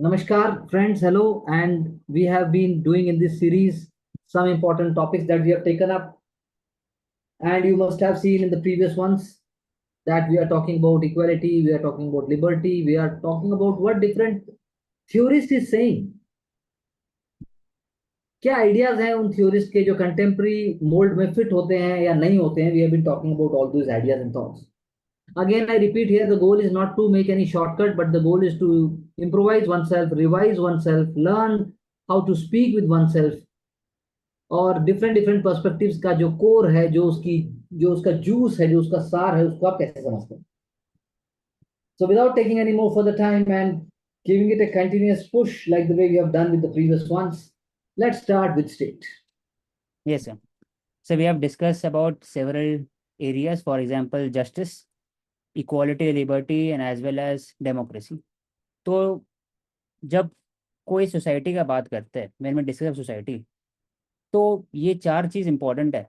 Namaskar, friends. Hello, and we have been doing in this series some important topics that we have taken up. And you must have seen in the previous ones that we are talking about equality, we are talking about liberty, we are talking about what different theorists is saying. क्या ideas हैं उन theorist के जो contemporary mould में fit होते हैं या नहीं होते हैं. We have been talking about all those ideas and thoughts. Again, I repeat here, the goal is not to make any shortcut, but the goal is to improvise oneself, revise oneself, learn how to speak with oneself, और different different perspectives का जो core है, जो उसका juice है, जो उसका सार है, उसको आप कैसे समझते हैं. So without taking any more further time and giving it a continuous push like the way we have done with the previous ones, let's start with state. Yes, sir. So we have discussed about several areas, for example, justice, equality, liberty, and as well as democracy. तो जब कोई society का बात करते हैं, when we discuss society, तो ये चार चीज़ इंपॉर्टेंट है.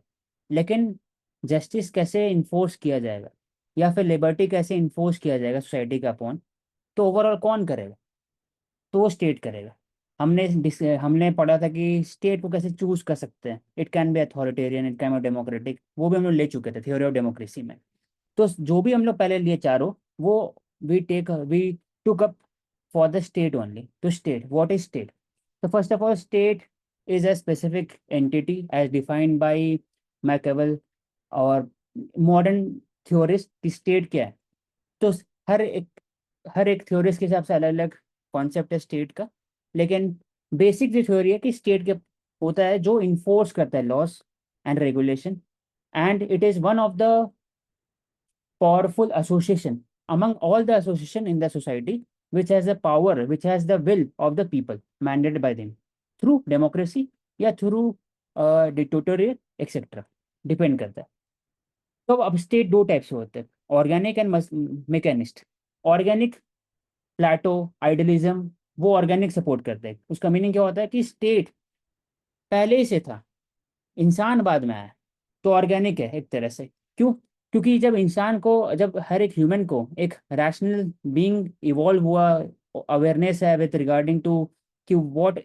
लेकिन जस्टिस कैसे इन्फोर्स किया जाएगा या फिर लिबर्टी कैसे इन्फोर्स किया जाएगा सोसाइटी का अपॉन, तो ओवरऑल कौन करेगा? तो वो स्टेट करेगा. हमने पढ़ा था कि स्टेट को कैसे चूज कर सकते हैं. It can B authoritarian, it can B democratic. वो भी हम लोग ले चुके थे थ्योरी ऑफ डेमोक्रेसी में. तो जो भी हम लोग पहले लिए चारों, वो we took up for the state only. तो स्टेट, व्हाट इज स्टेट? तो first of all, state is a specific entity as defined by Machiavelli और मॉडर्न थ्योरिस्ट. की स्टेट क्या है? तो हर एक हर एक थ्योरिस्ट के हिसाब से अलग अलग कॉन्सेप्ट है स्टेट का. लेकिन बेसिक जो थ्योरी है कि स्टेट के होता है जो इन्फोर्स करता है loss and regulation, and it is one of the powerful association among all the association in the society, which has the power, which has the will of the people mandated by them through democracy या through dictatorial etc. Depend करता है. तो अब state दो type से होते हैं, organic and mechanist. Organic, Plato, idealism, वो ऑर्गेनिक सपोर्ट करते हैं. उसका मीनिंग क्या होता है कि स्टेट पहले ही से था, इंसान बाद में आया, तो ऑर्गेनिक है एक तरह से. क्यों? क्योंकि जब हर एक ह्यूमन को एक रैशनल बीइंग इवॉल्व हुआ, अवेयरनेस है विथ रिगार्डिंग टू कि what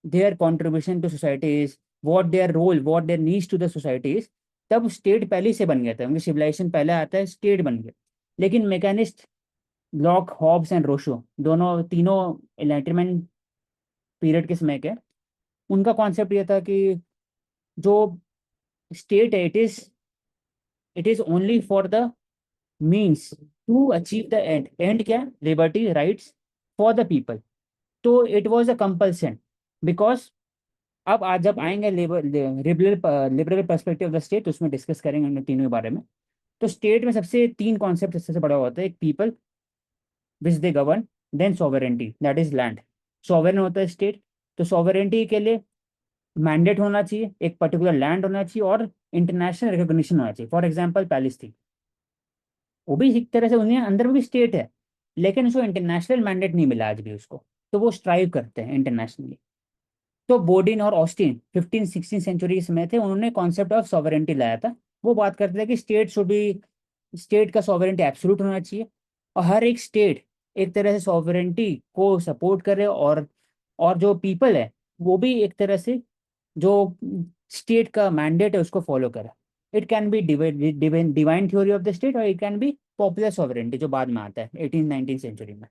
their contribution to society is, what their role, what their needs to the society is, तब स्टेट पहले से बन गया था. उनकी सिविलाइजेशन पहले आता है, स्टेट बन गया. लेकिन मैकेनिस्ट, लॉक, हॉब्स एंड रोशो, दोनों तीनों एनलाइटनमेंट पीरियड के समय के, उनका कॉन्सेप्ट ये था कि जो स्टेट है, it is only for the means to achieve the end. End क्या? Liberty, rights for the people. तो it was a compulsion. Because अब आज जब आएंगे liberal perspective of the state, उसमें डिस्कस करेंगे इन तीनों के बारे में. तो स्टेट में सबसे तीन कॉन्सेप्ट सबसे बड़ा होता है. एक, people which they govern, then sovereignty, that is land. Sovereign होता है स्टेट. तो सॉवरेंटी के लिए मैंडेट होना चाहिए, एक पर्टिकुलर लैंड होना चाहिए और इंटरनेशनल रिकॉग्निशन होना चाहिए. फॉर एग्जांपल पैलेस्टीन, वो भी एक तरह से उन्हें अंदर में भी स्टेट है, लेकिन उसको इंटरनेशनल मैंडेट नहीं मिला आज भी उसको. तो वो स्ट्राइव करते हैं इंटरनेशनली. तो बोर्डिन और ऑस्टिन 15-16 सेंचुरी के समय थे, उन्होंने कॉन्सेप्ट ऑफ सॉवरेंटी लाया था. वो बात करते थे कि स्टेट का सॉवरेंटी एब्सोल्यूट होना चाहिए, और हर एक स्टेट एक तरह से सॉवरेंटी को सपोर्ट करे, और जो पीपल है वो भी एक तरह से जो स्टेट का मैंडेट है उसको फॉलो करे. It can be divine theory of the state, और it can be popular sovereignty जो बाद में आता है 18-19 सेंचुरी में.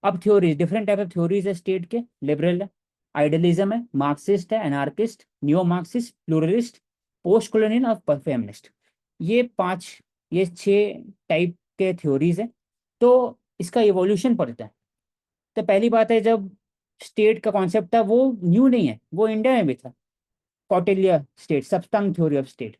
अब theories, different type of theories है स्टेट के. लिबरल है, आइडियलिज्म है, मार्क्सिस्ट है, anarchist, neo Marxist, pluralist, post colonial और फेमिनिस्ट. ये 6 टाइप के थ्योरीज हैं. तो इसका इवोल्यूशन पड़ता है. तो पहली बात है, जब स्टेट का कॉन्सेप्ट था वो न्यू नहीं है, वो इंडिया में भी था. कौटिल्य स्टेट, सप्तम थ्योरी ऑफ स्टेट.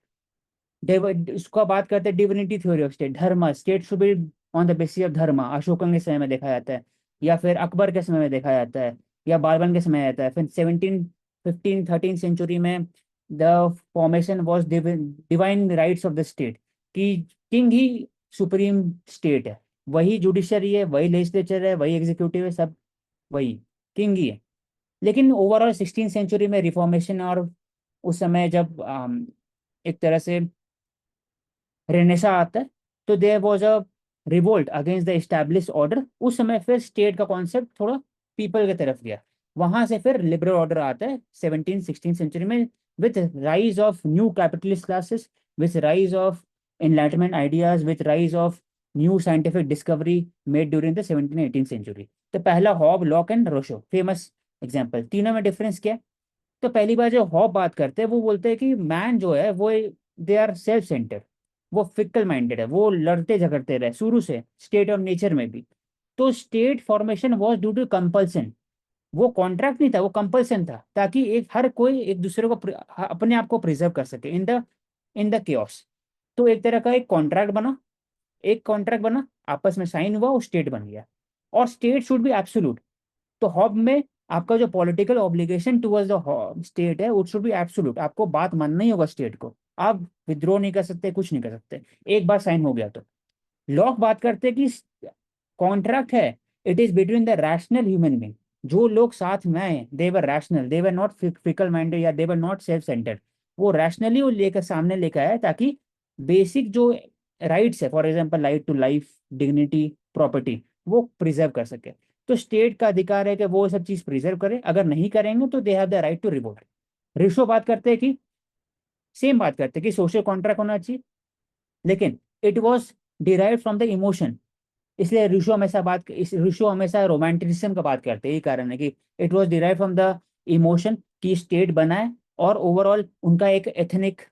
उसका बात करते हैं डिविनिटी थ्योरी ऑफ स्टेट. धर्म, state should be on the basis of धर्म. अशोकन के समय में देखा जाता है, या फिर अकबर के समय में देखा जाता है, या बारबन के समय आता है. फिर 17, 15, 13 सेंचुरी में the formation was divine rights of the state, कि किंग ही सुप्रीम स्टेट है, वही जुडिशरी है, वही लेजिस्लेचर है, वही एग्जीक्यूटिव है, सब वही किंग ही है. लेकिन ओवरऑल 16 सेंचुरी में रिफॉर्मेशन, और उस समय जब एक तरह से रेनेसा आता है, तो there was a revolt against the establish order. उस समय फिर स्टेट का कॉन्सेप्ट थोड़ा पीपल की तरफ गया। वहां से फिर लिबरल ऑर्डर आता है 17th-16th सेंचुरी में, with rise of new capitalist classes, with rise of enlightenment ideas, with rise of new scientific discovery made during the 17th-18th century. तो पहला Hobbes, Locke and Rousseau, famous example. तीनों में difference क्या है? तो पहली बार जो हॉब बात करते हैं वो बोलते हैं कि मैन जो है वो, दे आर सेल्फ सेंटर्ड, वो फिकल माइंडेड है, वो लड़ते झगड़ते रहे शुरू से स्टेट और नेचर में भी। तो state formation was due to compulsion, वो कॉन्ट्रैक्ट नहीं था, वो कंपल्सन था, ताकि एक हर कोई एक दूसरे को अपने आप को प्रिजर्व कर सके इन द केओस। तो एक तरह का एक कॉन्ट्रैक्ट बना, एक कॉन्ट्रैक्ट बना, आपस में साइन हुआ, वो स्टेट बन गया। और स्टेट शुड बी एब्सोल्यूट। तो हॉब में आपका जो political obligation towards the state है, वो शुड बी एब्सोल्यूट, आपको बात मानना ही होगा स्टेट को, आप विद्रोह नहीं कर सकते, कुछ नहीं कर सकते, एक बार साइन हो गया तो। लॉक बात करते हैं कि कॉन्ट्रैक्ट है, it is between the rational human being, जो लोग साथ में आए they were rational, they were not fickle minded या they were not self centred, वो रैशनली वो लेकर सामने लेकर आया, ताकि बेसिक जो राइट्स है, for example right to life, dignity, property, वो प्रिजर्व कर सके। तो स्टेट का अधिकार है कि वो सब चीज प्रिजर्व करे, अगर नहीं करेंगे तो they have the right to revolt. Rousseau बात करते हैं कि सेम बात करते हैं कि सोशल कॉन्ट्रैक्ट होना चाहिए, लेकिन it was derive from the emotion. इसलिए ऋषु हमेशा रोमांटिसिज्म का बात करते हैं, यही कारण है कि it was derive from the emotion की स्टेट बना है, और ओवरऑल उनका एक एथनिक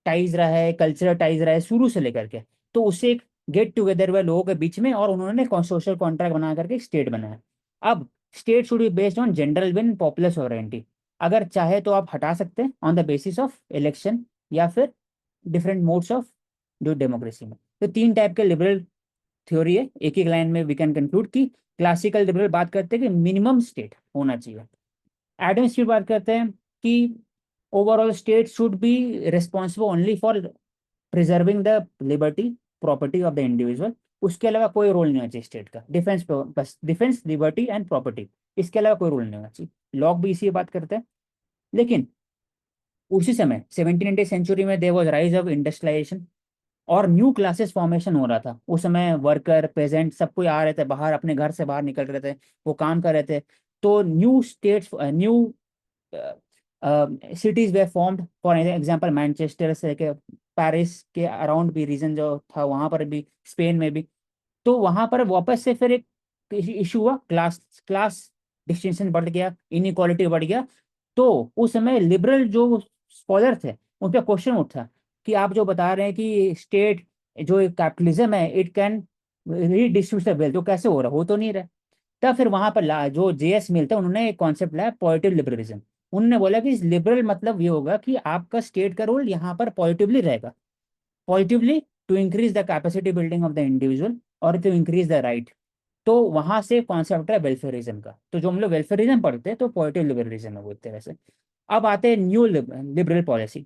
टाइज रहा है, कल्चरल टाइज रहा है शुरू से लेकर के। तो उससे एक गेट टुगेदर हुआ लोगों के बीच में, और उन्होंने सोशल कॉन्ट्रैक्ट बना करके स्टेट बनाया। अब state should be based on general win, popular sovereignty. अगर चाहे तो आप हटा सकते हैं on the basis of election, या फिर डिफरेंट मोड्स ऑफ जो डेमोक्रेसी में। तो तीन टाइप के लिबरल थ्योरी है, एक एक लाइन में वी कैन कंक्लूड कि क्लासिकल लिबरल बात करते हैं कि मिनिमम स्टेट होना चाहिए। एडम स्मिथ बात करते हैं कि overall state should be responsible only for preserving the liberty, property of the individual. उसके अलावा कोई रोल नहीं होना चाहिए स्टेट का, डिफेंस पे बस, डिफेंस, लिबर्टी एंड प्रॉपर्टी, इसके अलावा कोई रोल नहीं होना चाहिए। लॉक भी इसी बात करते हैं। लेकिन उसी समय 17th सेंचुरी में there was rise of industrialisation, और न्यू क्लासेस फॉर्मेशन हो रहा था उस समय। वर्कर, पेजेंट, सब कोई आ रहे थे बाहर, अपने घर से बाहर निकल रहे थे, वो काम कर रहे थे। तो new states, new cities way formed, for example Manchester से के पेरिस के अराउंड भी रीजन जो था, वहां पर भी, स्पेन में भी। तो वहां पर वापस से फिर एक इशू हुआ, क्लास क्लास डिस्टिंक्शन बढ़ गया, इनइक्वालिटी बढ़ गया। तो उस समय लिबरल जो स्कॉलर थे, उन पर क्वेश्चन उठा कि आप जो बता रहे हैं कि स्टेट जो कैपिटलिज्म है, it can redistribute the wealth, तो कैसे हो रहा, हो तो नहीं रहा। तब फिर वहां पर जो जेएस मिल था, उन्होंने एक कॉन्सेप्ट लाया, पॉजिटिव लिबरलिज्म। उन्होंने बोला कि लिबरल मतलब ये होगा कि आपका स्टेट का रोल यहाँ पर पॉजिटिवली रहेगा, positively to increase the capacity building of the individual, और टू इंक्रीज द राइट। तो वहां से कॉन्सेप्ट है वेलफेयरिज्म का। तो जो हम लोग वेलफेयरिज्म पढ़ते हैं, तो पॉजिटिव लिबरलिज्म है वो एक तरह से। अब आते हैं न्यू लिबरल पॉलिसी।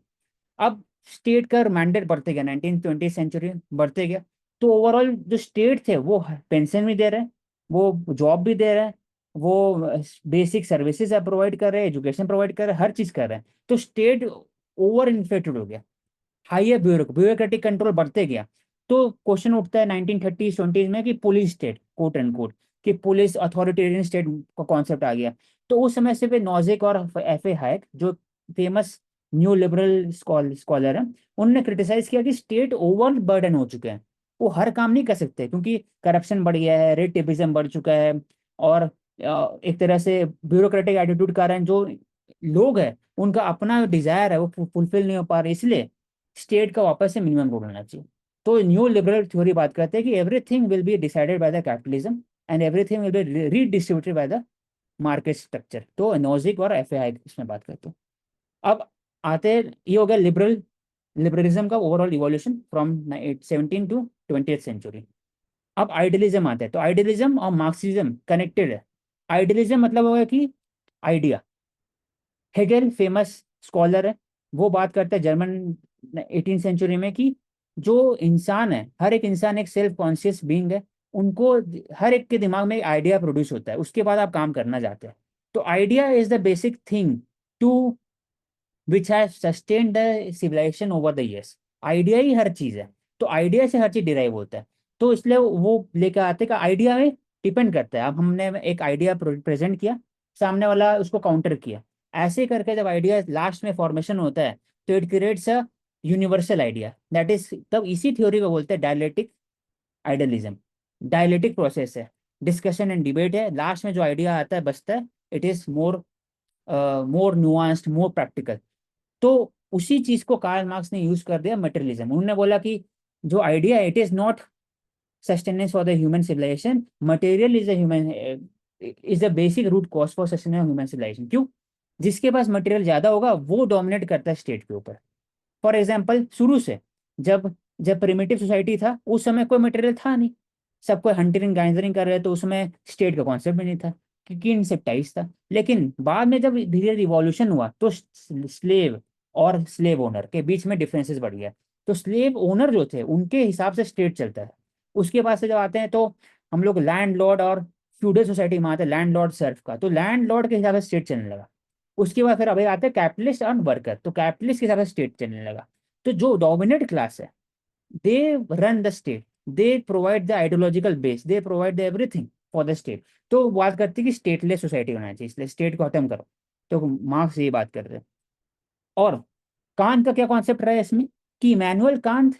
अब स्टेट का मैंडेट बढ़ते गया, 19th-20th सेंचुरी बढ़ते गया। तो ओवरऑल जो स्टेट थे वो पेंशन भी दे रहे हैं, वो जॉब भी दे रहे हैं, वो बेसिक सर्विसेज प्रोवाइड कर रहे हैं, एजुकेशन प्रोवाइड कर रहे हैं, हर चीज कर रहे हैं। तो स्टेट ओवर इन्फ्लेटेड हो गया, हाइयर ब्यूरोक्रेटिक कंट्रोल बढ़ते गया। तो क्वेश्चन उठता है 1930s-20s में कि police state, quote and quote, कि पुलिस अथॉरिटेरियन स्टेट का कॉन्सेप्ट आ गया। तो उस समय से फिर नॉजिक और एफ ए हाइक, जो फेमस न्यू लिबरल स्कॉलर हैं, उनने क्रिटिसाइज किया कि स्टेट ओवर बर्डन हो चुके हैं, वो हर काम नहीं कर सकते, क्योंकि करप्शन बढ़ गया है, रेड टेपिज्म बढ़ चुका है, और एक तरह से ब्यूरोक्रेटिक एटीट्यूड के कारण जो लोग हैं, उनका अपना डिजायर है वो फुलफिल नहीं हो पा रहे, इसलिए स्टेट का वापस से मिनिमम रोल होना चाहिए। तो न्यू लिबरल थ्योरी बात करते हैं कि everything will be decided by the capitalism, and everything will be redistributed by the market structure. तो नोजिक और एफ इसमें बात करते हैं। अब आते हैं, ये हो गया लिबरलिज्म का overall evolution from 17th to 20th century. अब आइडियलिज्म आता है। तो आइडियलिज्म और मार्क्सिज्म कनेक्टेड है। आइडियलिज्म मतलब होगा कि आइडिया। हेगेल फेमस स्कॉलर है, वो बात करता है जर्मन 18th सेंचुरी में कि जो इंसान है, हर एक इंसान एक सेल्फ कॉन्शियस बीइंग है, उनको हर एक के दिमाग में एक आइडिया प्रोड्यूस होता है, उसके बाद आप काम करना चाहते हैं। तो idea is the basic thing to which has sustain the civilisation over the years. Idea ही हर चीज है, तो आइडिया से हर चीज डिराइव होता है। तो इसलिए वो लेकर आते हैं कि आइडिया में डिपेंड करता है। अब हमने एक आइडिया प्रेजेंट किया, सामने वाला उसको काउंटर किया, ऐसे करके जब आइडिया लास्ट में फॉर्मेशन होता है तो it creates a universal idea, that is, तब इसी थ्योरी को बोलते हैं डायलेक्टिक आइडियलिज्म। डायलेक्टिक प्रोसेस है, डिस्कशन एंड डिबेट है, लास्ट में जो आइडिया आता है बचता है, it is more nuanced, more practical. तो उसी चीज को कार्ल मार्क्स ने यूज कर दिया मटेरियलिज्म। उन्होंने बोला कि जो idea, it is not sustenance for the human civilization, material is a human is the basic root cause for sustenance of human civilization। क्यों? जिसके पास मटेरियल ज्यादा होगा वो डोमिनेट करता है स्टेट के ऊपर। फॉर एग्जाम्पल, शुरू से जब जब प्रिमिटिव सोसाइटी था उस समय कोई मटेरियल था नहीं, सब कोई हंटिंग एंड गैदरिंग कर रहे थे, तो उसमें स्टेट का कॉन्सेप्ट भी नहीं था क्योंकि इंसेप्टाइज था। लेकिन बाद में जब धीरे धीरे रिवॉल्यूशन हुआ तो स्लेव और स्लेव ओनर के बीच में डिफरेंसेस बढ़ गया। तो स्लेव ओनर जो थे उनके हिसाब से स्टेट चलता है। उसके बाद से जब आते हैं तो हम लोग लैंड लॉर्ड और फ्यूडल सोसाइटी में आते हैं, लैंड लॉर्ड सर्फ का, तो लैंड लॉर्ड के हिसाब से स्टेट चलने लगा। उसके बाद फिर अभी आते हैं कैपिटलिस्ट और वर्कर, तो कैपिटलिस्ट के हिसाब से स्टेट चलने लगा। तो जो डोमिनेट क्लास है, they run the state, they provide the ideological base, they provide the everything for the state. तो बात करती है कि स्टेटलेस सोसाइटी होना चाहिए, इसलिए स्टेट को खत्म करो। तो मार्क्स ये बात करते हैं। और कांत का क्या कॉन्सेप्ट रहा है इसमें, कि इमैनुअल कांत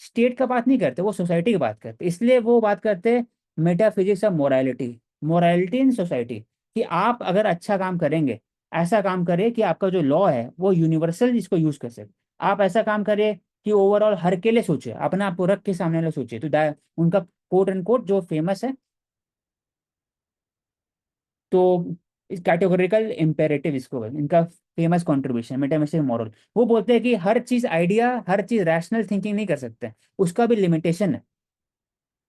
स्टेट का बात नहीं करते, वो सोसाइटी की बात करते, इसलिए वो बात करते हैं metaphysics of morality, morality in society. कि आप अगर अच्छा काम करेंगे, ऐसा काम करें कि आपका जो लॉ है वो यूनिवर्सल जिसको यूज कर सके। आप ऐसा काम करें कि ओवरऑल हर के लिए सोचे, अपना आप रख के सामने वाले सोचे। तो उनका कोट एंड कोट जो फेमस है, तो कैटेगोरिकल इम्पेरेटिव इसको इनका फेमस कंट्रीब्यूशन मेटामेटिक्स मॉरल। वो बोलते हैं कि हर चीज आइडिया, हर चीज रैशनल थिंकिंग नहीं कर सकते, उसका भी लिमिटेशन है।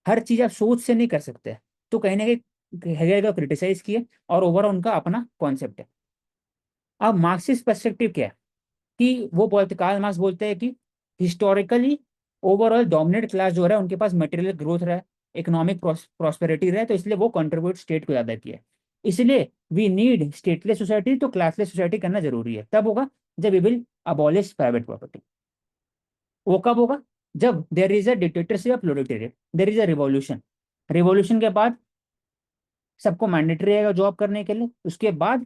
हर चीज आप सोच से नहीं कर सकते। तो कहीं ना कहीं हेगेल को क्रिटिसाइज किए और ओवरऑल उनका अपना कॉन्सेप्ट है। अब मार्क्सिस्ट पर्सपेक्टिव क्या है, कि वो बोलते, कार्ल मार्क्स बोलते हैं कि हिस्टोरिकली ओवरऑल डोमिनेट क्लास जो है उनके पास मटेरियल ग्रोथ रहा है, इकोनॉमिक प्रॉस्पेरिटी रहा है, तो इसलिए वो कंट्रीब्यूट स्टेट को ज्यादा किया है। इसलिए वी नीड स्टेटलेस सोसाइटी, तो क्लासलेस सोसाइटी करना जरूरी है। तब होगा जब we will abolish private property. वो कब होगा? जब देर इज अ डिक्टेटरशिप या proletariat, there is a revolution. Revolution के बाद सबको मैंडेटरी रहेगा जॉब करने के लिए, उसके बाद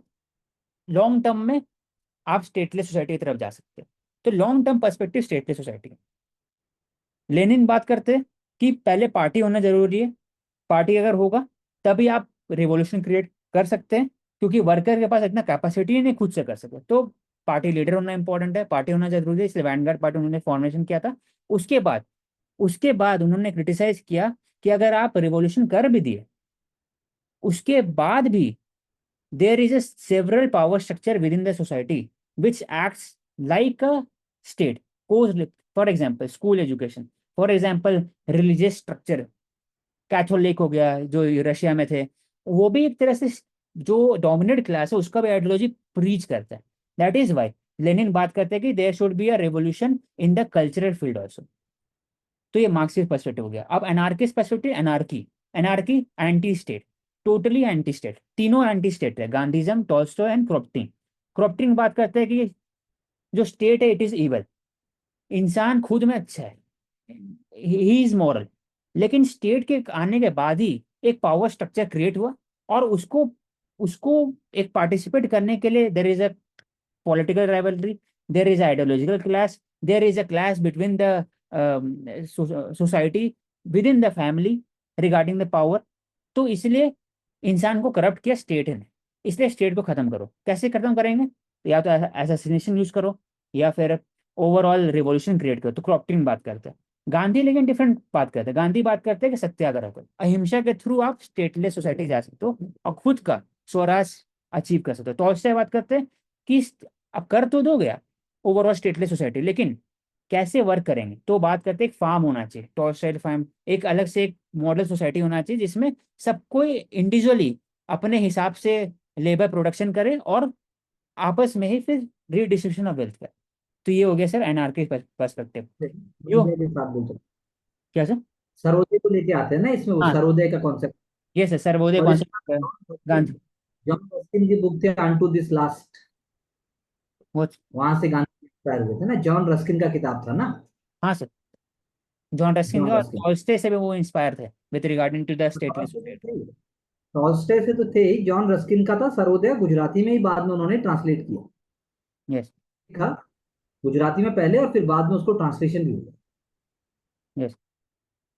लॉन्ग टर्म में आप स्टेटलेस सोसाइटी की तरफ जा सकते हैं। तो long term perspective stateless society. Lenin बात करते हैं कि पहले पार्टी होना जरूरी है, पार्टी अगर होगा तभी आप रिवॉल्यूशन क्रिएट कर सकते हैं, क्योंकि वर्कर के पास इतना कैपेसिटी नहीं खुद से कर सके। तो पार्टी लीडर होना इंपॉर्टेंट है, पार्टी होना जरूरी है, इसलिए वैनगार्ड पार्टी उन्होंने फॉर्मेशन किया था। उसके बाद उन्होंने क्रिटिसाइज किया कि अगर आप रिवॉल्यूशन कर भी दिए, उसके बाद भी there is a several power structure within the society which acts like a state cause, for example school education, for example religious structure, Catholic हो गया जो रशिया में थे, वो भी एक तरह से जो डोमिनेट क्लास है उसका भी आइडियोलॉजी प्रीच करता है। दैट इज वाई लेनिन बात करते हैं कि there should be a revolution in the cultural field also. तो ये मार्क्सिस्ट पर्सपेक्टिव हो गया। अब anarchist perspective, anarchy, anarchy anti state, totally anti state, तीनों एंटी स्टेट है, गांधीज्म, टॉल्स्टॉय एंड क्रोपटिन। क्रोपटिन बात करते हैं कि जो स्टेट है इट इज इवल, इंसान खुद में अच्छा है, ही इज मॉरल। लेकिन स्टेट के आने के बाद ही एक पावर स्ट्रक्चर क्रिएट हुआ, और उसको उसको एक पार्टिसिपेट करने के लिए देर is a political rivalry, there is ideological clash, there is a clash between the society, within the family regarding the power। तो इसलिए इंसान को करप्ट किया स्टेट ने, इसलिए स्टेट को खत्म करो। कैसे खत्म करेंगे? या तो असैसिनेशन यूज करो, या फिर ओवरऑल रिवॉल्यूशन क्रिएट करो। तो क्रॉपटिन बात करते हैं। गांधी लेकिन डिफरेंट बात करते हैं। गांधी बात करते हैं कि सत्याग्रह करो, अहिंसा के थ्रू आप स्टेटलेस सोसाइटी जा सकते हो और खुद का स्वराज अचीव कर सकते हो। टॉल्स्टॉय बात करते हैं कि अब कर तो दो गया ओवरऑल स्टेटलेस सोसाइटी, लेकिन कैसे वर्क करेंगे? तो बात करते हैं एक फार्म होना चाहिए, टॉर्चसाइड फार्म, एक अलग से एक मॉडल सोसाइटी होना चाहिए जिसमें सबको इंडिविजुअली अपने हिसाब से लेबर प्रोडक्शन करे और आपस में ही फिर रीडिस्ट्रीब्यूशन ऑफ वेल्थ करे। तो ये हो गया सर एनआरकी पर्सपेक्टिव। जो मैं भी बात बोल सकता क्या सर? हूँ। सर्वोदय को लेके आते हैं ना इसमें, वो हाँ, सर्वोदय का कॉन्सेप्ट। ये सर सर्वोदय और इसमें कॉन्सेप्ट गांधी। जॉन रस्किन की बुक थी अन टू दिस लास्ट, वो, वहां से गांधी इंस्पायर हुए थे ना, जॉन रस्किन का किताब था ना। हाँ सर, जॉन रस्किन जॉन का और रस्किन। टॉल्स्टॉय से भी वो इंस्पायर थे। with regarding to the stateless Tolstoy से society. थे ही। टॉल्स्टॉय से तो थे ही। जॉन रस्किन का था सर्वोदय, गुजराती में ही बाद में उन्होंने ट्रांसलेट किया। Yes, लिखा गुजराती में पहले और फिर बाद में उसको ट्रांसलेशन भी हुआ। yes.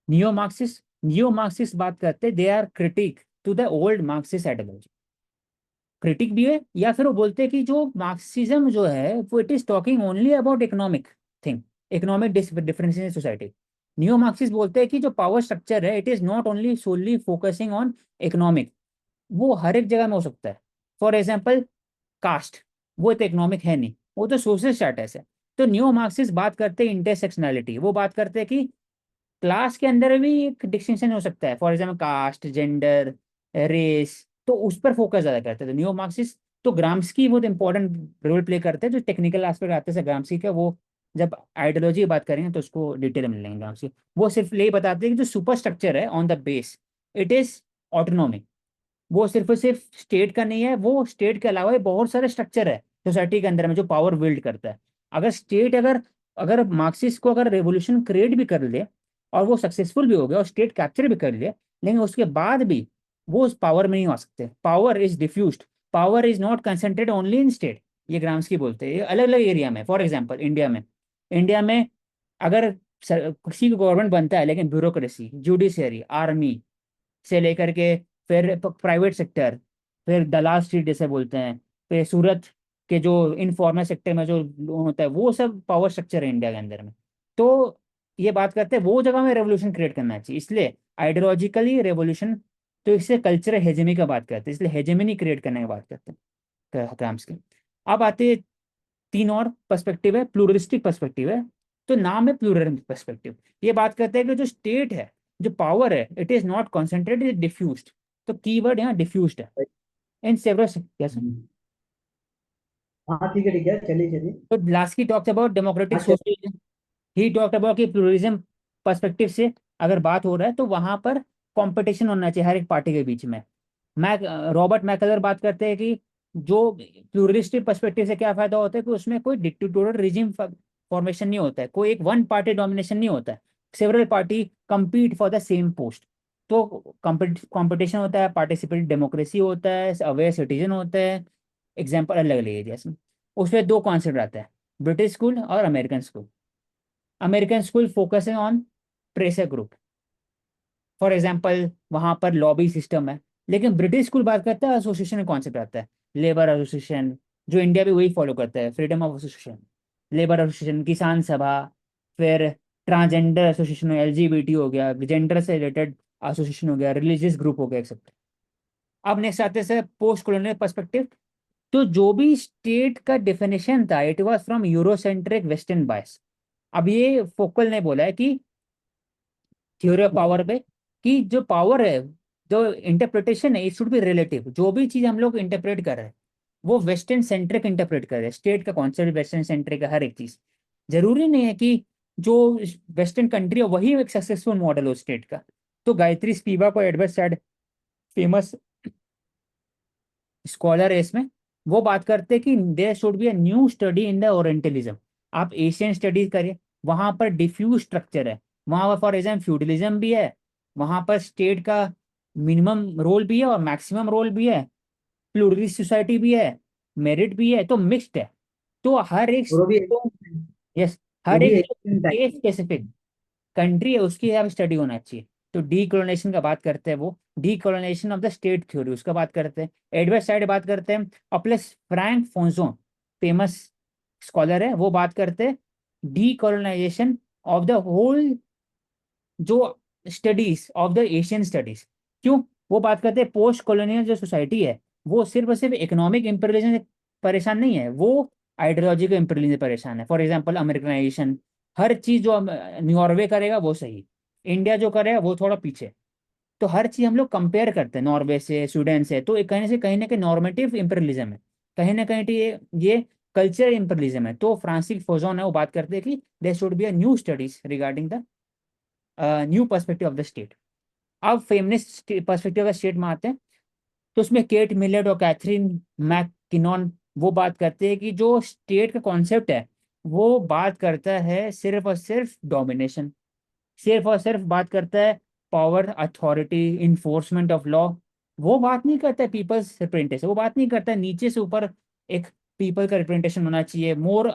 Neo-Marxist बात करते, they are critique to the old Marxist ideology. Critique भी है, या फिर वो बोलते हैं कि जो मार्क्सिज्म जो है वो it is talking only about economic thing, economic differences in society. New Marxist बोलते हैं कि जो पावर स्ट्रक्चर है it is not only solely focusing on economic, वो हर एक जगह में हो सकता है। फॉर एग्जाम्पल कास्ट, वो तो इकोनॉमिक है नहीं, वो तो सोशल स्टेटस है। तो न्यू मार्क्सिस्ट बात करते हैं इंटरसेक्शनैलिटी, वो बात करते हैं कि क्लास के अंदर भी एक डिस्टिंक्शन हो सकता है, for example caste, gender, race, तो उस पर फोकस ज्यादा करते हैं। तो नियो मार्क्सिस्ट तो ग्राम्स्की बहुत इंपॉर्टेंट रोल प्ले करते हैं, जो टेक्निकल एस्पेक्ट आते हैं ग्राम्स्की का, वो जब आइडियोलॉजी की बात करेंगे तो उसको डिटेल में लेंगे ग्राम्स्की। वो सिर्फ यही बताते हैं कि जो सुपर स्ट्रक्चर है on the base it is autonomy, वो सिर्फ और सिर्फ स्टेट का नहीं है, वो स्टेट के अलावा भी बहुत सारे स्ट्रक्चर है सोसाइटी के अंदर में जो पावर बिल्ड करता है। अगर स्टेट अगर अगर मार्क्सिस्ट को अगर रेवोल्यूशन क्रिएट भी कर ले और वो सक्सेसफुल भी हो गया और स्टेट कैप्चर भी कर ले, लेकिन उसके बाद भी वो उस पावर में नहीं आ सकते। Power is diffused, power is not concentrated only in state, ये ग्राम्स्की बोलते हैं। ये अलग अलग एरिया में, फॉर एग्जाम्पल इंडिया में अगर किसी का गवर्नमेंट बनता है, लेकिन ब्यूरोक्रेसी, जुडिशियरी, आर्मी से लेकर के फिर प्राइवेट सेक्टर, फिर दलाल स्ट्रीट जैसे बोलते हैं, फिर सूरत के जो इनफॉर्मल सेक्टर में जो होता है, वो सब पावर स्ट्रक्चर है इंडिया के अंदर में। तो ये बात करते हैं वो जगह में रेवोल्यूशन क्रिएट करना चाहिए, इसलिए आइडियोलॉजिकली रेवोल्यूशन, तो इससे कल्चरल हेजेमी का बात करते हैं, इसलिए हेजेमनी क्रिएट करने की बात करते हैं ग्राम्स की। अब आते हैं तीन और पर्सपेक्टिव है, प्लूरलिस्टिक पर्सपेक्टिव है। तो नाम है प्लूरल पर्सपेक्टिव, ये बात करते हैं कि जो स्टेट है, जो पावर है, it is not concentrated, is diffused. तो कीवर्ड यहाँ डिफ्यूज्ड है इन सेवरल, कैसे। हाँ ठीक है, चलिए चलिए। तो लास्की टॉक्स अबाउट डेमोक्रेटिक अच्छा। सोशलिज्म, ही टॉक्ड अबाउट कि प्लूरलिज्म पर्सपेक्टिव से अगर बात हो रहा है तो वहां पर कंपटीशन होना चाहिए हर एक पार्टी के बीच में। मैक रॉबर्ट मैकलर बात करते हैं कि जो प्लूरलिस्टिक पर्सपेक्टिव से क्या फायदा होता है कि उसमें कोई डिक्टेटोरियल रिजिम फॉर्मेशन नहीं होता है, कोई एक वन पार्टी डोमिनेशन नहीं होता है, several party compete for the same post. तो कंपटीशन होता है, पार्टिसिपेटिव डेमोक्रेसी होता है, अवेयर सिटीजन होता है, एग्जाम्पल अलग अलग एरियाज में। उसमें दो कॉन्सेप्ट आता है, ब्रिटिश स्कूल और American school. American school focusing on pressure group, for example वहां पर लॉबी सिस्टम है। लेकिन ब्रिटिश स्कूल बात करता है एसोसिएशन का कॉन्सेप्ट आता है, लेबर एसोसिएशन, जो इंडिया भी वही फॉलो करता है, freedom of association, labour association, किसान सभा, फिर ट्रांसजेंडर एसोसिएशन, LGBT हो गया, जेंडर से रिलेटेड एसोसिएशन हो गया, रिलीजियस ग्रुप हो गया, एक्सेप्ट। अब नेक्स्ट आते हैं पोस्ट कॉलोनियल पर्सपेक्टिव। तो जो भी स्टेट का डेफिनेशन था it was from Eurocentric western bias. अब ये फोकल ने बोला है कि थ्योरी ऑफ पावर पे, कि जो पावर है, जो इंटरप्रिटेशन है, इट शुड बी रिलेटिव। जो भी चीज हम लोग इंटरप्रेट कर रहे हैं वो वेस्टर्न सेंट्रिक इंटरप्रेट कर रहे हैं, स्टेट का कॉन्सेप्ट वेस्टर्न सेंट्रिक है हर एक चीज। जरूरी नहीं है कि जो वेस्टर्न कंट्री है वही एक सक्सेसफुल मॉडल हो स्टेट का। तो गायत्री स्पिवाक और एडवर्ड सैड फेमस स्कॉलर है इसमें, वो बात करते हैं कि there should be a new study in the orientalism. आप एशियन स्टडीज करिए, वहां पर डिफ्यूज स्ट्रक्चर है, वहां पर फॉर एग्जाम्पल फ्यूडलिज्म भी है, वहां पर स्टेट का मिनिमम रोल भी है और मैक्सिमम रोल भी है, प्लूरलिस्ट सोसाइटी भी है, मेरिट भी है, तो मिक्स्ड है। तो हर एक और वो भी तो यस, वो हर भी एक एक केस स्पेसिफिक कंट्री है उसकी यहाँ स्टडी होना चाहिए। तो डीकोलोनाइजेशन का बात करते हैं, वो decolonisation of the state theory उसका बात करते हैं। एडवर्ड साइड बात करते हैं, और प्लस फ्रैंक फोंजोन फेमस स्कॉलर है, वो बात करते हैं डीकोलोनाइजेशन ऑफ द होल, जो studies of the Asian studies. क्यों, वो बात करते हैं पोस्ट कॉलोनियल जो सोसाइटी है वो सिर्फ और सिर्फ इकोनॉमिक इंपीरियलिज्म से परेशान नहीं है, वो आइडियोलॉजिकल इंपीरियलिज्म से परेशान है। फॉर एग्जांपल अमेरिकनाइजेशन, हर चीज जो नॉर्वे करेगा वो सही, इंडिया जो करेगा वो थोड़ा पीछे। तो हर चीज हम लोग कंपेयर करते हैं नॉर्वे से, स्वीडन से, तो कहीं से कहीं ना कहीं नॉर्मेटिव इंपीरियलिज्म है, कहीं ना कहीं ये कल्चरल इंपीरियलिज्म है। तो फ्रांसिस फोजोन है वो बात करते हैं कि there should be a new studies regarding the new perspective of the state. अब feminist perspective of the state में आते हैं। तो उसमें केट मिलेट और कैथरीन मैककिनॉन वो बात करते हैं कि जो स्टेट का कॉन्सेप्ट है वो बात करता है सिर्फ और सिर्फ डोमिनेशन, सिर्फ और सिर्फ बात करता है power, authority, enforcement of law. वो बात नहीं करता पीपल्स रिप्रेजेंटेशन, वो बात नहीं करता नीचे से ऊपर एक पीपल का रिप्रेजेंटेशन होना चाहिए, मोर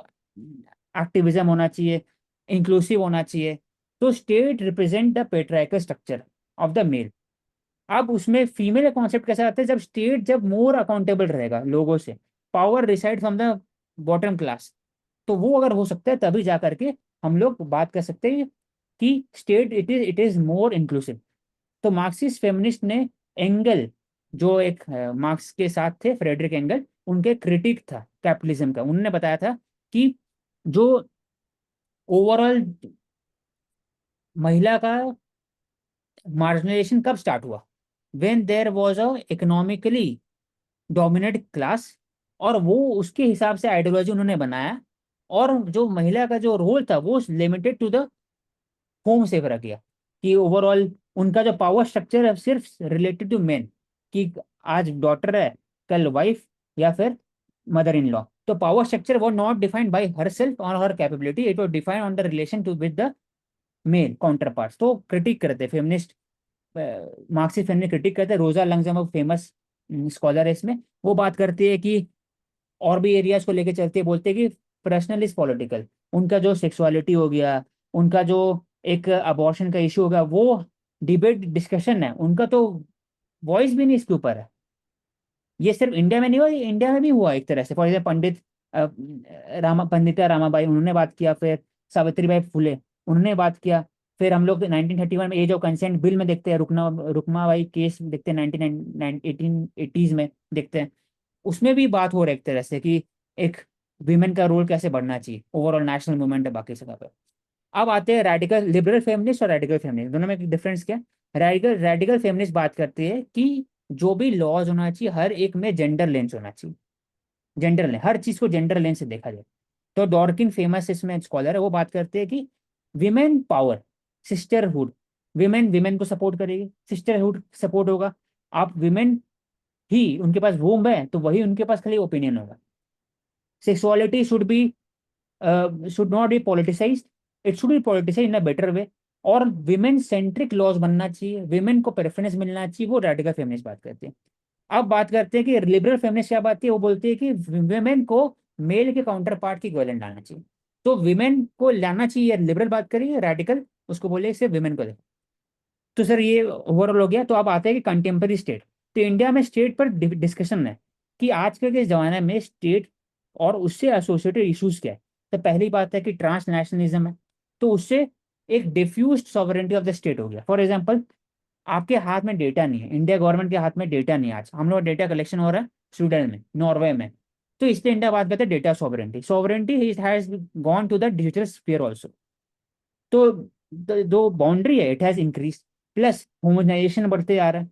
एक्टिविज्म होना चाहिए, इंक्लूसिव होना चाहिए। तो state represent the patriarchal structure of the male. अब उसमें फीमेल का कॉन्सेप्ट कैसे आता है, जब स्टेट जब मोर अकाउंटेबल रहेगा लोगों से, power reside from the bottom class, तो वो अगर हो सकता है तभी जा करके हम लोग बात कर सकते हैं कि state it is more inclusive. तो मार्क्सिस्ट फेमिनिस्ट ने एंगल, जो एक मार्क्स के साथ थे, फ्रेडरिक एंगल, उनके क्रिटिक था कैपिटलिज्म का, उन्होंने बताया था कि जो ओवरऑल महिला का मार्जिनलाइजेशन कब स्टार्ट हुआ, when there was a economically dominate class, और वो उसके हिसाब से आइडियोलॉजी उन्होंने बनाया, और जो महिला का जो रोल था वो लिमिटेड टू द होम से रख गया, कि ओवरऑल उनका जो पावर स्ट्रक्चर है सिर्फ रिलेटेड टू मेन, कि आज डॉटर है, कल वाइफ, या फिर मदर इन लॉ। तो पावर स्ट्रक्चर वो not defined by herself और her capability, it was defined on the relation to with the male counterparts. तो क्रिटिक करते फेमिनिस्ट, मार्क्सिस्ट फेमिनिस्ट क्रिटिक करते हैं। रोजा लंगजम फेमस स्कॉलर है इसमें, वो बात करती है कि और भी एरियाज को लेके चलते हैं, बोलते हैं कि पर्सनल इज पॉलिटिकल। उनका जो सेक्सुअलिटी हो गया, उनका जो एक अबॉर्शन का इशू होगा, वो डिबेट डिस्कशन है, उनका तो वॉइस भी नहीं इसके ऊपर है। ये सिर्फ इंडिया में नहीं हुआ, ये इंडिया में भी हुआ एक तरह से। फॉर एग्जाम्पल पंडिता रामाबाई, उन्होंने बात किया, फिर सावित्रीबाई फुले, उन्होंने बात किया। फिर हम लोग 1931 में एज ऑफ कंसेंट बिल में देखते हैं, रुकमाबाई केस देखते हैं, 1880s में देखते हैं, उसमें भी बात हो रही है एक तरह से कि एक विमेन का रोल कैसे बढ़ना चाहिए, ओवरऑल नेशनल मूवमेंट है बाकी जगह पे। अब आते हैं रेडिकल लिबरल फेमिनिस्ट और रेडिकल फेमिनिस्ट, दोनों में डिफरेंस क्या है। रेडिकल फेमिनिस्ट बात करती है कि जो भी लॉज होना चाहिए हर एक में जेंडर लेंस होना चाहिए, जेंडर लेंस, हर चीज को जेंडर लेंस से देखा जाए। तो डॉर्किन फेमस इसमें स्कॉलर है, वो बात करते हैं कि women power, sisterhood, women women को सपोर्ट करेगी, सिस्टरहुड सपोर्ट होगा। आप विमेन ही उनके पास वोम है तो वही उनके पास खाली ओपिनियन होगा। Sexuality should not be politicised, it should B politicised in a better way. और विमेन सेंट्रिक लॉज बनना चाहिए, विमेन को प्रेफरेंस मिलना चाहिए, वो रेडिकल फेमिनिस्ट बात करते हैं। अब बात करते हैं कि लिबरल फेमिनिस्ट क्या बात है, वो बोलती है कि विमेन को मेल के काउंटर पार्ट की इक्विवेलेंट लाना चाहिए। तो विमेन को लाना चाहिए, लिबरल बात करिए, रेडिकल उसको बोले सिर्फ विमेन को। तो सर ये ओवरऑल हो गया। तो अब आते हैं कि कंटेम्प्रेरी स्टेट। तो इंडिया में स्टेट पर डिस्कशन है कि आजकल के जमाने में स्टेट और उससे एसोसिएटेड इश्यूज क्या है। तो पहली बात है कि ट्रांस नेशनलिज्म है, तो उससे एक diffused sovereignty of the state हो गया। फॉर एग्जांपल, आपके हाथ में डेटा नहीं है, इंडिया गवर्नमेंट के हाथ में डेटा नहीं है। आज हम लोग डेटा कलेक्शन हो रहा है स्वीडन में, नॉर्वे में। तो इसलिए इंडिया बात करते हैं data sovereignty, sovereignty has gone to the digital sphere also. तो जो बाउंड्री है it has increase, plus homogenisation बढ़ते जा रहा है,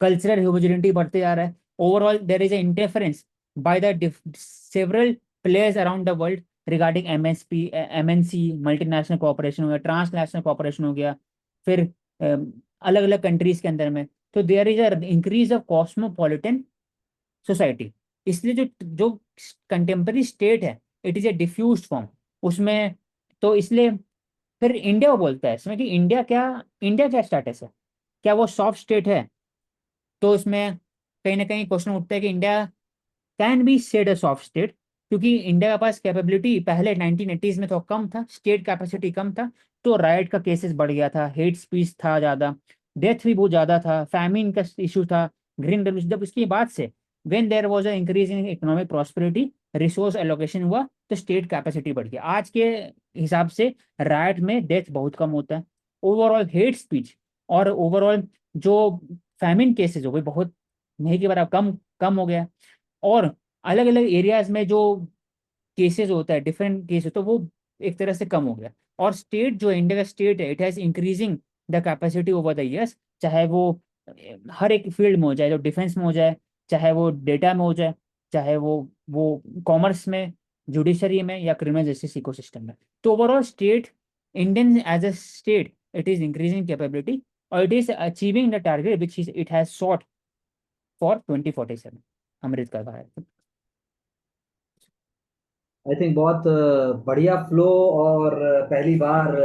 कल्चरल होमोजेनिटी बढ़ते जा रहा है। Overall there is a interference by the several players around the world regarding MSP, MNC, multinational corporation हो गया, ट्रांसनेशनल कॉपरेशन हो गया, फिर अलग अलग कंट्रीज के अंदर में। तो there is a increase of cosmopolitan society. इसलिए जो जो कंटेम्प्रेरी स्टेट है it is a diffused form उसमें। तो इसलिए फिर इंडिया को बोलता है इसमें कि इंडिया क्या स्टेटस है, क्या वो सॉफ्ट स्टेट है। तो इसमें कहीं ना कहीं क्वेश्चन उठता है कि India can be said a soft state, क्योंकि इंडिया के पास कैपेबिलिटी पहले 1980s में तो कम था, स्टेट कैपेसिटी कम था। तो राइट का केसेस बढ़ गया था, हेट स्पीच था ज़्यादा, डेथ भी बहुत ज़्यादा था, फैमिन का इशू था, ग्रीन रेवोल्यूशन। जब इसके बाद से when there was a increase in economic prosperity, resource allocation हुआ, तो स्टेट कैपेसिटी बढ़ गई। आज के हिसाब से राइट में डेथ बहुत कम होता है, ओवरऑल हेट स्पीच और ओवरऑल जो फैमिन केसेस हो गए बहुत नहीं के बराबर कम कम हो गया। और अलग अलग एरियाज में जो केसेस होता है डिफरेंट केस, तो वो एक तरह से कम हो गया। और स्टेट जो इंडिया का स्टेट है it has increasing the capacity over the years, चाहे वो हर एक फील्ड में हो जाए, जो डिफेंस में हो जाए, चाहे वो डेटा में हो जाए, चाहे वो कॉमर्स में, जुडिशरी में, या क्रिमिनल जस्टिस इकोसिस्टम में। तो overall state, Indian as a state, it is increasing capability और it is achieving the target which it has sought for 2047। अमृत का भारत। आई थिंक बहुत बढ़िया फ्लो। और पहली बार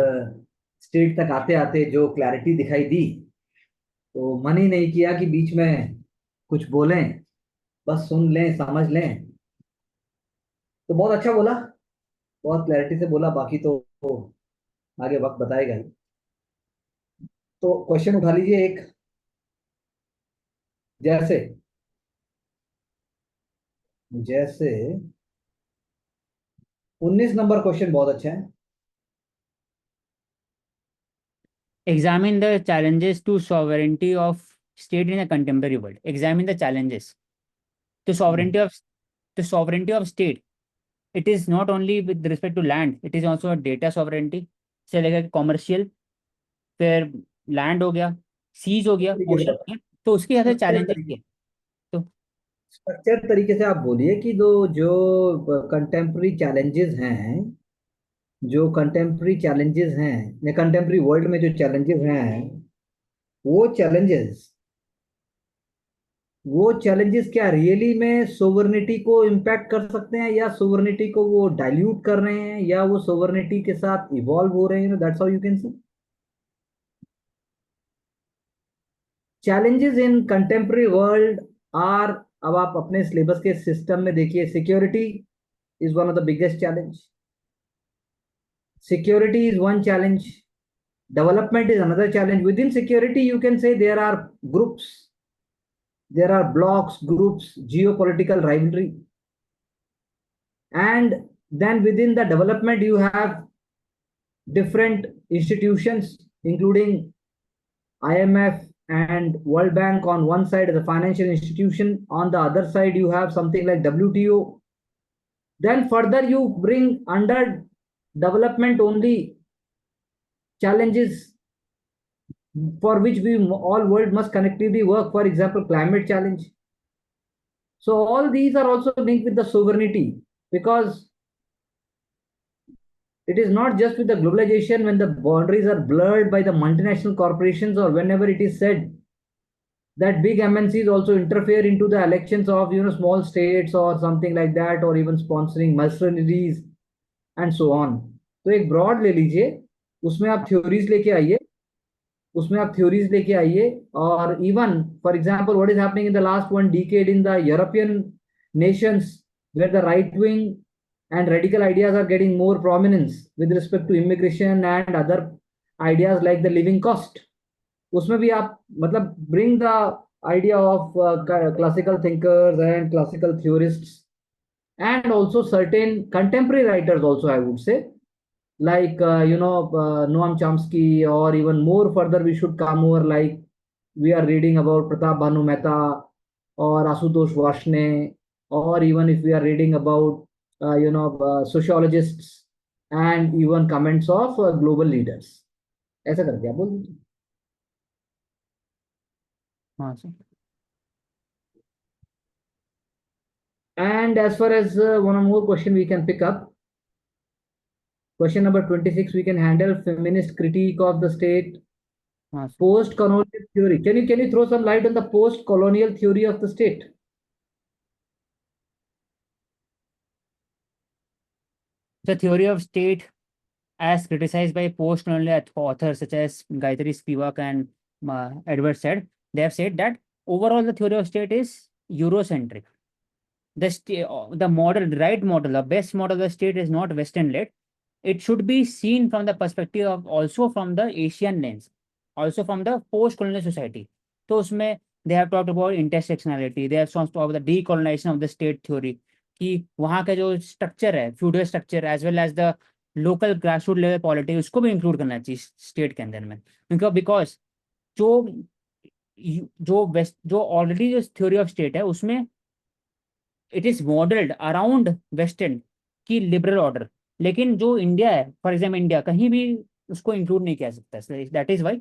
स्टेट तक आते आते जो क्लैरिटी दिखाई दी, तो मन ही नहीं किया कि बीच में कुछ बोलें, बस सुन लें समझ लें। तो बहुत अच्छा बोला, बहुत क्लैरिटी से बोला, बाकी तो आगे वक्त बताएगा ही। तो क्वेश्चन उठा लीजिए एक, जैसे जैसे 19 नंबर क्वेश्चन बहुत अच्छा है। Examine the challenges to sovereignty of state in a contemporary world. Examine the challenges to sovereignty of state. It is not only with respect to land, it is also a data sovereignty से लेकर commercial, फिर land हो गया, seize हो गया, तरीके ocean से, हो गया, तो उसके हिसाब से स्ट्रक्चर चैलेंजेस तरीके क्या है? तो स्ट्रक्चर तरीके से आप बोलिए कि जो जो कंटेम्प्रेरी चैलेंजेस हैं, जो कंटेम्प्रेरी चैलेंजेस हैं या कंटेम्प्रेरी वर्ल्ड में जो चैलेंजेस हैं, वो चैलेंजेस वो चैलेंजेस क्या रियली में सोवर्निटी को इम्पैक्ट कर सकते हैं, या सोवर्निटी को वो डाइल्यूट कर रहे हैं, या वो सोवर्निटी के साथ इवॉल्व हो रहे हैं? That's how you can see challenges in contemporary world are. अब आप अपने सिलेबस के सिस्टम में देखिए, security is one of the biggest challenge, security is one challenge, development is another challenge. Within security you can say there are groups, there are blocks, groups, geopolitical rivalry, and then within the development you have different institutions including IMF and World Bank on one side as a financial institution, on the other side you have something like WTO. Then further you bring under development only challenges for which we all world must collectively work, for example climate challenge. So all these are also linked with the sovereignty, because it is not just with the globalization when the boundaries are blurred by the multinational corporations, or whenever it is said that big MNCs also interfere into the elections of small states or something like that, or even sponsoring mercenaries and so on. तो एक broad ले लीजिए, उसमें आप theories लेके आइए, और even for example what is happening in the last one decade in the European nations, where the right wing and radical ideas are getting more prominence with respect to immigration and other ideas like the living cost. उसमें भी आप मतलब bring the idea of classical thinkers and classical theorists, and also certain contemporary writers also, I would say, like Noam Chomsky, or even more further we should come over, like we are reading about Pratap Bhanu Mehta or Asutosh Vashne, or even if we are reading about sociologists and even comments of global leaders. ऐसा करके आप बोल दीजिए. हाँ sir. And as far as one more question we can pick up, question number 26, we can handle feminist critique of the state. हाँ sir. Post-colonial theory. Can you throw some light on the post-colonial theory of the state? The theory of state as criticized by post-colonial authors such as Gayatri Spivak and Edward said, they have said that overall the theory of state is Eurocentric. The model, the right model, the best model of the state is not Western-led. It should be seen from the perspective of also from the Asian lens, also from the post-colonial society. So उसमें they have talked about intersectionality, they have talked about the decolonization of the state theory, कि वहाँ का जो structure है, feudal structure as well as the local grassroot level politics, उसको भी include करना चाहिए स्टेट के अंदर में. बिकॉज जो जो ऑलरेडी जो थ्योरी ऑफ स्टेट है उसमें it is modelled around western की लिबरल ऑर्डर, लेकिन जो इंडिया है, फॉर एग्जाम्पल इंडिया, कहीं भी उसको इंक्लूड नहीं किया सकता. That is why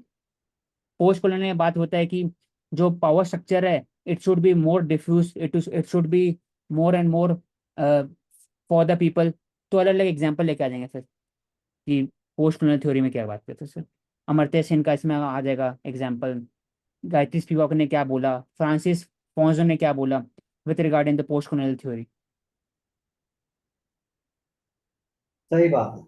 post colonial में बात होता है कि जो पावर स्ट्रक्चर है it should be more diffuse, it should be more and more for the people. तो अलग अलग एग्जाम्पल लेके आ जाएंगे सर कि पोस्ट कॉलोनियल थ्योरी में क्या बात करते हैं सर. अमर्त्य सेन का इसमें आ जाएगा एग्जाम्पल, गायत्री स्पिवाक ने क्या बोला, फ्रांसिस फॉन्जो ने क्या बोला with regarding the post colonial theory. सही बात है.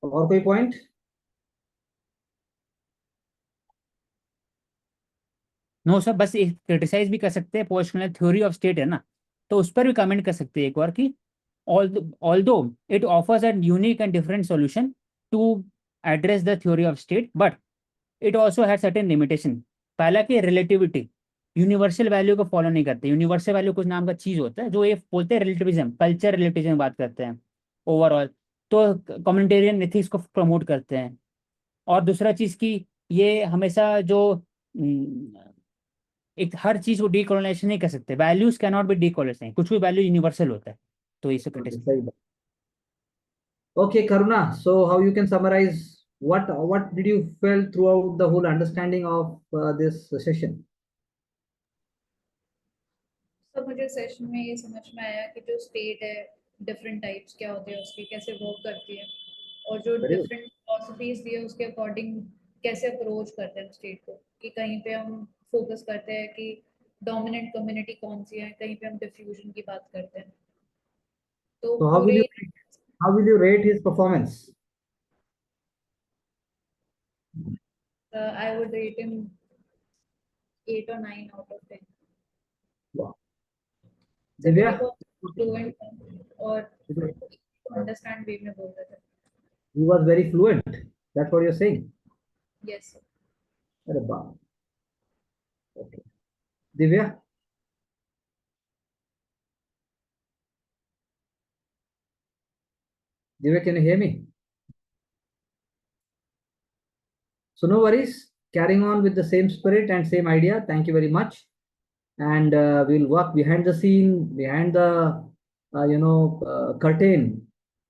और कोई पॉइंट? नो सर, बस क्रिटिसाइज भी कर सकते हैं पोस्टकोलोनियल थ्योरी ऑफ स्टेट है ना, तो उस पर भी कमेंट कर सकते हैं एक बार कि although it offers a unique and different solution to address the theory of state, but it also has certain limitation. पहला कि रिलेटिविटी, यूनिवर्सल वैल्यू को फॉलो नहीं करते। यूनिवर्सल वैल्यू कुछ नाम का चीज होता है जो ये बोलते हैं रिलेटिविज्म, कल्चर रिलेटिविज्म बात करते हैं ओवरऑल, तो कम्युनिटेरियन एथिक्स को प्रमोट करते हैं। और दूसरा चीज कि ये हमेशा जो एक हर चीज को डीकोलोनाइजेशन नहीं कर सकते, values can not be decolonise, कुछ भी वैल्यू यूनिवर्सल होता है, तो इसे क्रिटिसाइज। सही बात। Okay, Karuna. So, how you can summarize what did you feel throughout the whole understanding of this session? सब मुझे सेशन में ये समझ में आया कि जो स्टेट है, डिफरेंट टाइप्स क्या होते हैं उसकी, कैसे वर्क करती है, और जो Very good. डिफरेंट फिलॉसफीज दी है उसके अकॉर्डिंग कैसे अप्रोच करते हैं स्टेट को, कि कहीं पे हम फोकस करते हैं कि डोमिनेंट कम्युनिटी कौन सी है, कहीं पे हम डिफ्यूजन की बात करते हैं। तो So, पूरे how will you rate his performance? I would rate him 8 or 9 out of 10। Wow. Sir क्योंकि Divya, बहुत फ्लुएंट और अंडरस्टैंड वे में बोल रहे थे। he was very fluent. That's what you're saying. Yes sir. अरे बाप. Okay. Divya, can you hear me? So no worries. Carrying on with the same spirit and same idea. Thank you very much. And we'll work behind the scene, behind the curtain,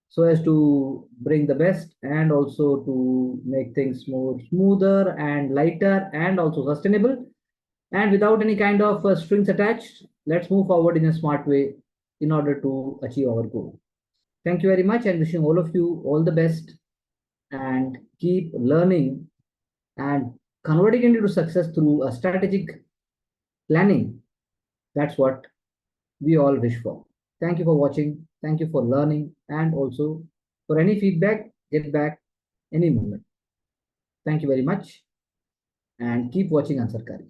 so as to bring the best and also to make things more smoother and lighter and also sustainable and without any kind of strings attached. Let's move forward in a smart way in order to achieve our goal. Thank you very much and wishing all of you all the best and keep learning and converting it into success through a strategic planning. That's what we all wish for. Thank you for watching. Thank you for learning and also for any feedback, get back any moment. Thank you very much and keep watching Ansarkari.